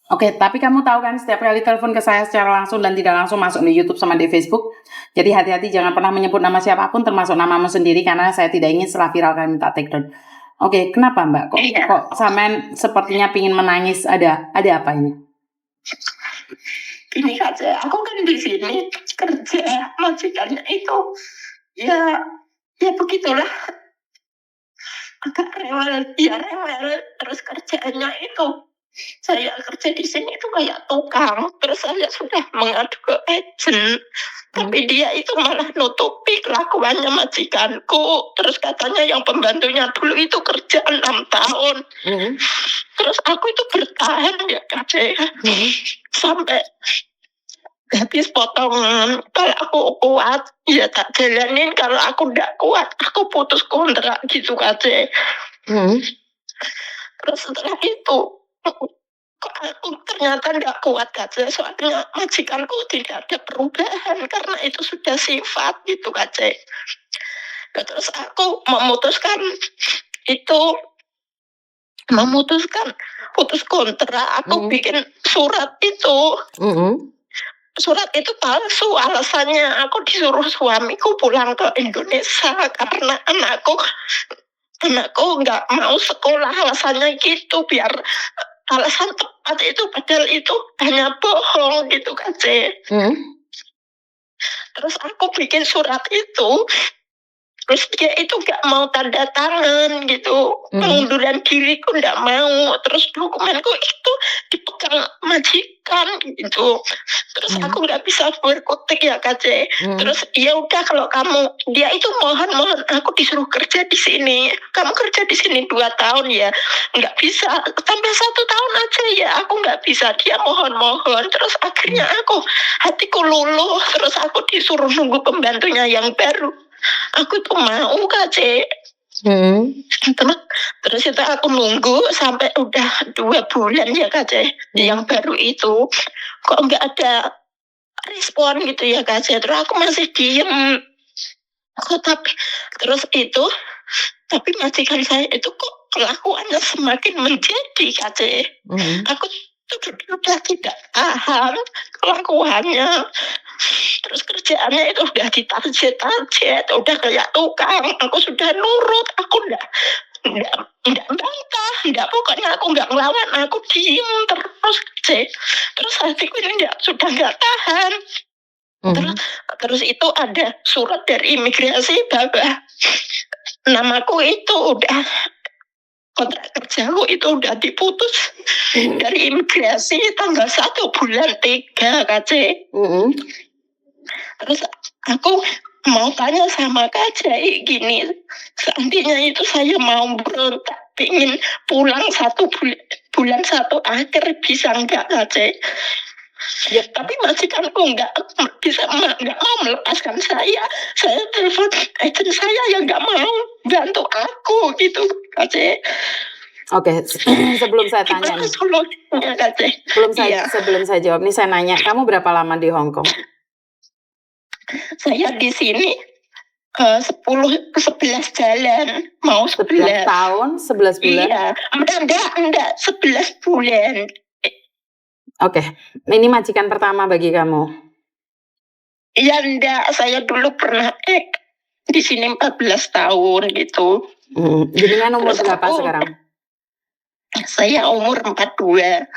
Oke, tapi kamu tahu kan setiap kali telepon ke saya secara langsung dan tidak langsung masuk di YouTube sama di Facebook. Jadi hati-hati jangan pernah menyebut nama siapapun termasuk namamu sendiri karena saya tidak ingin setelah viral kalian minta take down. Oke, kenapa Mbak? Kok sampean sepertinya pingin menangis? Ada apa ini? Gini aja, aku kan di sini kerja majikannya itu ya begitulah, agak rewel terus kerjaannya itu saya kerja di sini itu kayak tukang, terus saya sudah mengadu ke agent, tapi dia itu malah nutupi kelakuannya majikanku, terus katanya yang pembantunya dulu itu kerja 6 tahun, terus aku itu bertahan ya KC, sampai habis potongan. Kalau aku kuat ya tak jalanin, kalau aku nggak kuat aku putus kontrak gitu KC. Terus setelah itu kok aku ternyata nggak kuat KC, soalnya majikanku tidak ada perubahan karena itu sudah sifat gitu KC. Terus aku memutuskan putus kontrak. Aku bikin surat itu. Surat itu palsu, alasannya aku disuruh suamiku pulang ke Indonesia karena anakku nggak mau sekolah, alasannya gitu, biar alasan tepat itu, padahal itu hanya bohong gitu kan Terus aku bikin surat itu, terus dia itu nggak mau tanda tangan gitu, pengunduran diriku nggak mau, terus dokumenku itu dipegang majikan gitu, terus aku nggak bisa berkutik ya KC. Terus ya udah, kalau dia itu mohon aku disuruh kerja di sini, kamu kerja di sini 2 tahun ya, nggak bisa sampai 1 tahun aja ya, aku nggak bisa, dia mohon, terus akhirnya hatiku luluh, terus aku disuruh nunggu pembantunya yang baru. Aku tuh mau KC. Terus itu aku nunggu sampai udah 2 bulan ya KC. Yang baru itu kok nggak ada respon gitu ya KC. Terus aku masih diem. Tapi majikan saya itu kok kelakuannya semakin menjadi KC. Aku tuh udah tidak tahan kelakuannya. Terus kerjaannya itu udah ditarget, udah kayak tukang. Aku sudah nurut, aku enggak bantah, pokoknya aku enggak ngelawan, aku diem terus. Terus hatiku ini sudah enggak tahan. Terus itu ada surat dari imigrasi bahwa namaku itu udah, kontrak kerjaku itu udah diputus dari imigrasi tanggal 1 bulan 3 KC. Terus aku mau tanya sama Kak Jai gini, seandainya itu saya mau berontak, pengen pulang 1 bulan 1 akhir, bisa nggak Kak Jai? Ya, tapi majikanku nggak mau melepaskan saya. Saya telepon agent saya yang nggak mau bantu aku gitu Kak Jai. Oke, sebelum saya tanya nih, sebelum saya jawab nih, saya nanya, kamu berapa lama di Hong Kong? Saya di sini 11 jalan, mau 11 tahun, 11 bulan? Iya, enggak, 11 bulan. Oke, ini majikan pertama bagi kamu? Iya, enggak, saya dulu pernah di sini 14 tahun gitu. Dengan umur berapa sekarang? Saya umur 42.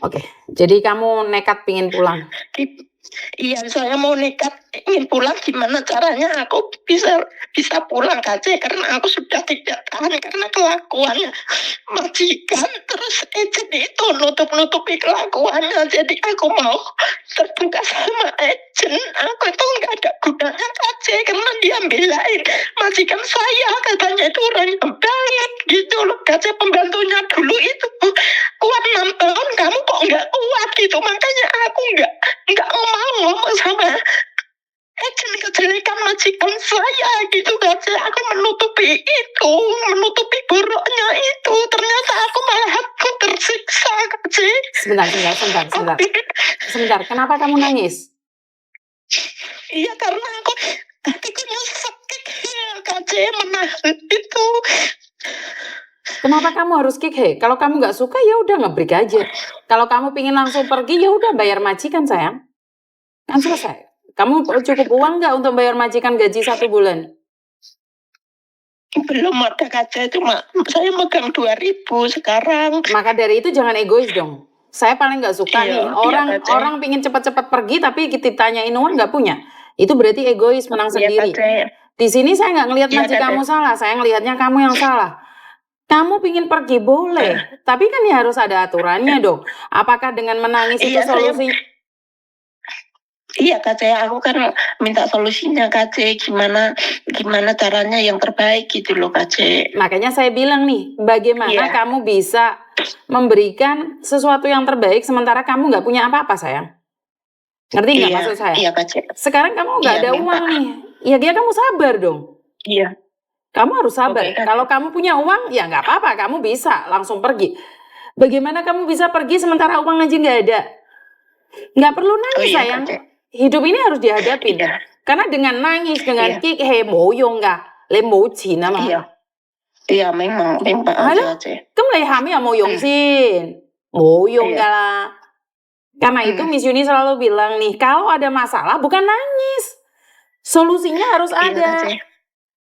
Oke, jadi kamu nekat pingin pulang? Iya, saya mau nekat ingin pulang. Gimana caranya aku bisa pulang KC, karena aku sudah tidak tahan karena kelakuannya majikan, terus agent itu nutupi kelakuannya. Jadi aku mau terbuka sama agent. Aku itu nggak ada gunanya KC, karena dia belain majikan saya, katanya itu orang yang baik gitu loh KC. Pembantunya dulu itu kuat 6 tahun, kamu kok nggak kuat gitu. Makanya aku nggak mau ngomong sama agent kejelekan majikan saya gitu KC. Aku menutupi buruknya itu. Ternyata aku malah tersiksa KC. Sebentar, kenapa kamu nangis? Iya, karena hatiku sakit KC, menahan itu. Kenapa kamu harus kick he? Kalau kamu nggak suka ya udah ngebreak aja. Kalau kamu pingin langsung pergi ya udah bayar majikan sayang. Kan selesai. Kamu cukup uang nggak untuk bayar majikan gaji 1 bulan? Belum ada kaca, cuma saya megang 2.000 sekarang. Maka dari itu jangan egois dong. Saya paling nggak suka nih orang pingin cepat-cepat pergi tapi kita tanyain uang nggak punya. Itu berarti egois, menang sendiri. Di sini saya nggak ngelihat majikanmu salah, saya ngelihatnya kamu yang salah. Kamu pingin pergi boleh, tapi kan ya harus ada aturannya dong. Apakah dengan menangis itu solusi? Iya Kak, aku kan minta solusinya Kak, gimana caranya yang terbaik gitu loh Kak. Makanya saya bilang nih, bagaimana kamu bisa memberikan sesuatu yang terbaik sementara kamu nggak punya apa-apa sayang? Ngerti nggak maksud saya? Iya Kak. Sekarang kamu nggak ada uang nih, ya dia kamu sabar dong. Iya. Kamu harus sabar. Kalau kamu punya uang, ya nggak apa-apa, kamu bisa langsung pergi. Bagaimana kamu bisa pergi sementara uang aja nggak ada? Nggak perlu nangis sayang. Hidup ini harus dihadapin. Karena dengan nangis, dengan kick, moyong nggak, lemocin ama. Iya memang. Kamu hamil ya moyong sin, moyong nggak lah. Karena itu Miss Yuni selalu bilang nih, kalau ada masalah bukan nangis, solusinya harus ada.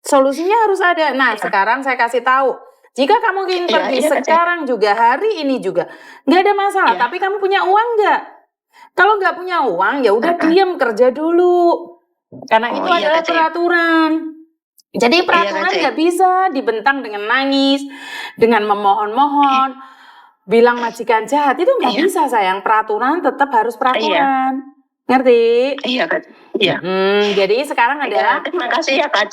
Solusinya harus ada. Nah, sekarang saya kasih tahu. Jika kamu ingin pergi sekarang juga, hari ini juga, nggak ada masalah. Tapi kamu punya uang nggak? Kalau nggak punya uang, ya udah diam kerja dulu. Karena itu adalah peraturan. Jadi peraturan nggak bisa dibentang dengan nangis, dengan memohon-mohon, bilang majikan jahat itu nggak bisa sayang. Peraturan tetap harus peraturan. Ngerti? Iya Kak. Iya. Jadi sekarang adalah terima kasih ya Kak.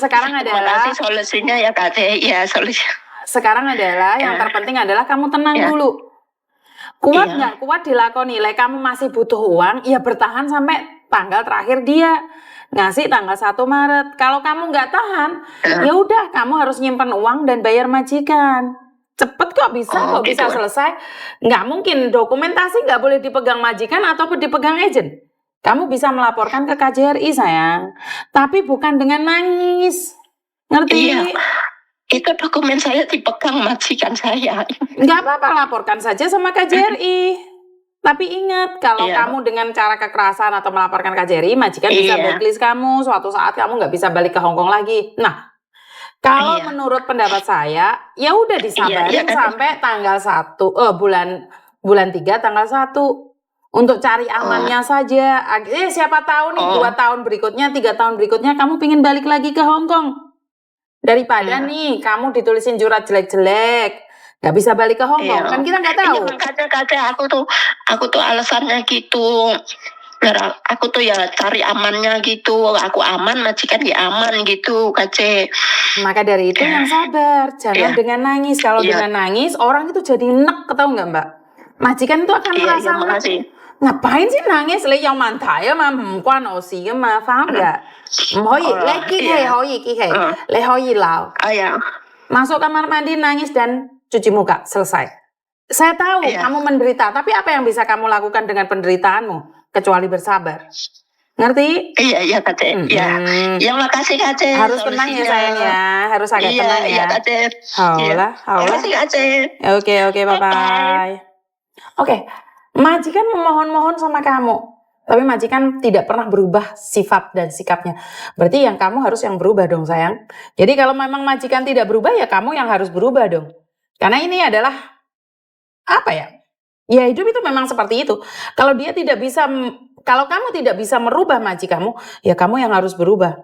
Sekarang adalah solusinya ya Kak. Ya solusi. Sekarang adalah yang terpenting adalah kamu tenang dulu. Kuat nggak kuat dilakoni. Kamu masih butuh uang, ya bertahan sampai tanggal terakhir dia ngasih tanggal 1 Maret. Kalau kamu nggak tahan, ya udah kamu harus nyimpan uang dan bayar majikan. Cepet kok bisa, bisa selesai. Nggak mungkin dokumentasi nggak boleh dipegang majikan ataupun dipegang agent. Kamu bisa melaporkan ke KJRI sayang, tapi bukan dengan nangis. Ngerti? Iya. Itu dokumen saya dipegang majikan saya. Nggak apa-apa, laporkan saja sama KJRI. Tapi ingat, kalau kamu dengan cara kekerasan atau melaporkan KJRI, majikan bisa blacklist kamu. Suatu saat kamu nggak bisa balik ke Hong Kong lagi. Nah, kalau menurut pendapat saya, ya udah disabarin sampai tanggal 1 bulan 3 tanggal 1 untuk cari amannya saja. Siapa tahu nih 2 tahun berikutnya, 3 tahun berikutnya kamu pingin balik lagi ke Hong Kong. Daripada nih kamu ditulisin jurat jelek-jelek, nggak bisa balik ke Hong Kong. Kan kita nggak tahu. Iya, aku tuh alasannya gitu. Aku tuh ya cari amannya gitu. Aku aman, majikan ya aman gitu, Kak. Maka dari itu yang sabar, jangan dengan nangis. Kalau dengan nangis, orang itu jadi nek, tahu nggak Mbak? Majikan itu akan merasa ngapain sih nangis? Le yang mantai ya mah, quan osi ya mah, paham nggak? Hoi, le kike, le hoi lau. Masuk kamar mandi nangis dan cuci muka, selesai. Saya tahu kamu menderita, tapi apa yang bisa kamu lakukan dengan penderitaanmu? Kecuali bersabar. Ngerti? Iya Kak. Ya makasih Kak. Harus tenang ya sayang ya, harus agak tenang ya. Iya Kak. Haulah. Makasih Kak. Oke, bye-bye. Oke, majikan memohon-mohon sama kamu, tapi majikan tidak pernah berubah sifat dan sikapnya. Berarti yang kamu harus yang berubah dong sayang. Jadi kalau memang majikan tidak berubah, ya kamu yang harus berubah dong. Karena ini adalah apa ya? Ya hidup itu memang seperti itu. Kalau kamu tidak bisa merubah majikanmu, ya kamu yang harus berubah.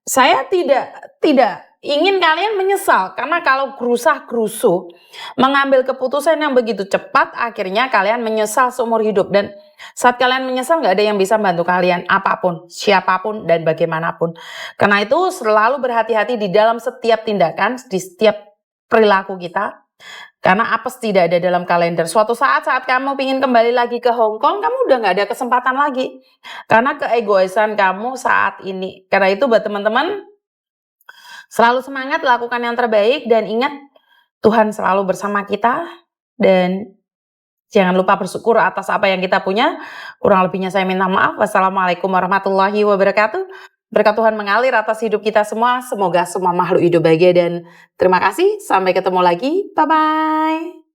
Saya tidak ingin kalian menyesal, karena kalau gerusah-gerusuh mengambil keputusan yang begitu cepat, akhirnya kalian menyesal seumur hidup. Dan saat kalian menyesal, nggak ada yang bisa membantu kalian, apapun, siapapun, dan bagaimanapun. Karena itu selalu berhati-hati di dalam setiap tindakan, di setiap perilaku kita. Karena apes tidak ada dalam kalender. Suatu saat kamu ingin kembali lagi ke Hong Kong, kamu udah nggak ada kesempatan lagi. Karena keegoisan kamu saat ini. Karena itu buat teman-teman, selalu semangat, lakukan yang terbaik, dan ingat Tuhan selalu bersama kita. Dan jangan lupa bersyukur atas apa yang kita punya. Kurang lebihnya saya minta maaf. Wassalamualaikum warahmatullahi wabarakatuh. Berkat Tuhan mengalir atas hidup kita semua. Semoga semua makhluk hidup bahagia dan terima kasih. Sampai ketemu lagi. Bye-bye.